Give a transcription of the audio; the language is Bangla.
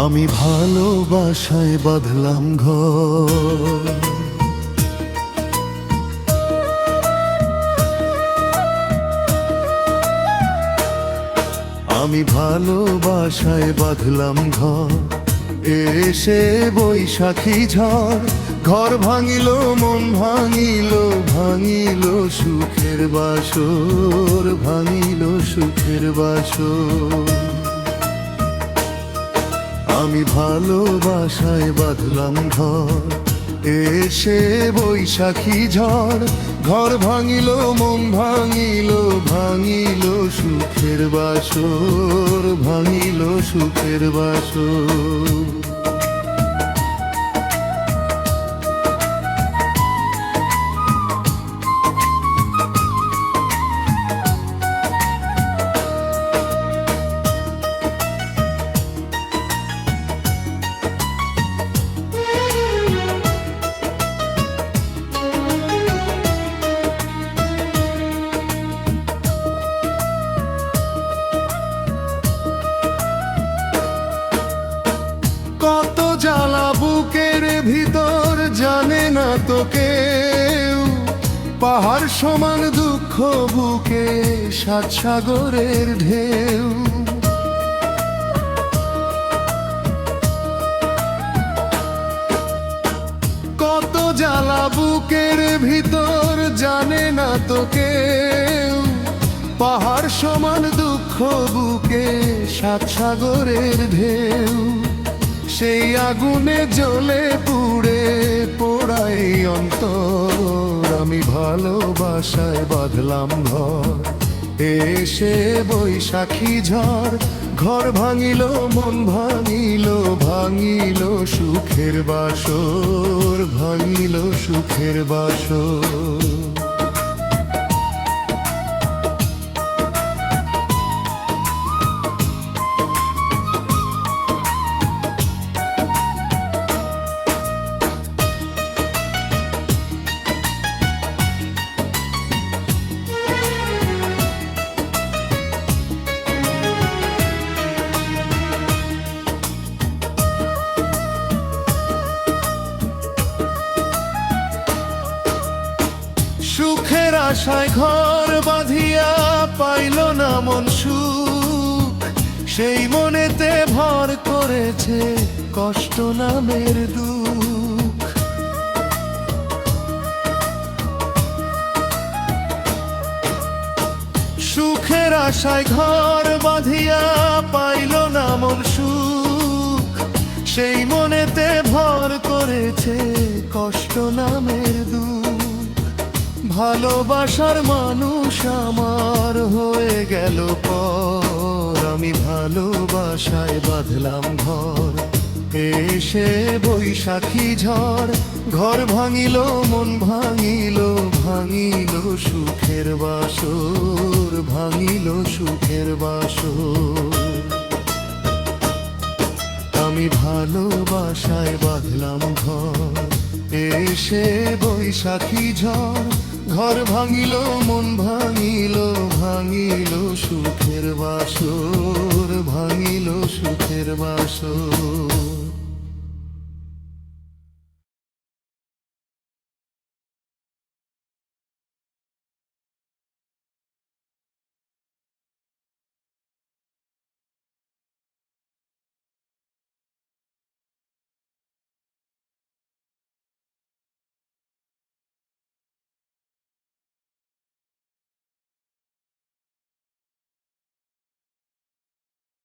আমি ভালোবাসায় বাঁধলাম ঘর। আমি ভালোবাসায় বাঁধলাম ঘর, এসে বৈশাখী ঝড় ঘর ভাঙিল, মন ভাঙিল, ভাঙিল সুখের বাসর, ভাঙিল সুখের বাসর। আমি ভালোবাসায় বাঁধলাম ঘর, এসে বৈশাখী ঝড় ঘর ভাঙিল, মন ভাঙিল, ভাঙিল সুখের বাসর, ভাঙিল সুখের বাসর। কত জ্বালা বুকের ভিতর জানে না তো কেউ, পাহাড় সমান দুঃখ বুকে সাত সাগরের ঢেউ। কত জ্বালা বুকের ভিতর জানে না তো কেউ, পাহাড় সমান দুঃখ বুকে সাত সাগরের ঢেউ। সেই আগুনে জ্বলে পুড়ে পোড়াই অন্তর, আমি ভালোবাসায় বাঁধলাম ঘর, এসে বৈশাখী ঝড় ঘর ভাঙিল, মন ভাঙিল, ভাঙিল সুখের বাসর, ভাঙিল সুখের বাসর। সুখের আশায় ঘর বাঁধিয়া পাইল না মন সুখ, সেই মনেতে ভর করেছে কষ্ট নামের দুঃখ। সুখের আশায় ঘর বাঁধিয়া পাইল না মন সুখ, সেই মনেতে ভর করেছে কষ্ট নামের দুঃখ। ভালোবাসার মানুষ আমার হয়ে গেল পর, আমি ভালোবাসায় বাঁধলাম ঘর, এসে বৈশাখী ঝড় ঘর ভাঙিল, মন ভাঙিল, ভাঙিল সুখের বাসর, ভাঙিল সুখের বাসর। আমি ভালোবাসায় বাঁধলাম ঘর, এসে বৈশাখী ঝড় ঘর ভাঙিল, মন ভাঙিল, ভাঙিল সুখের বাসর, ভাঙিল সুখের বাসর।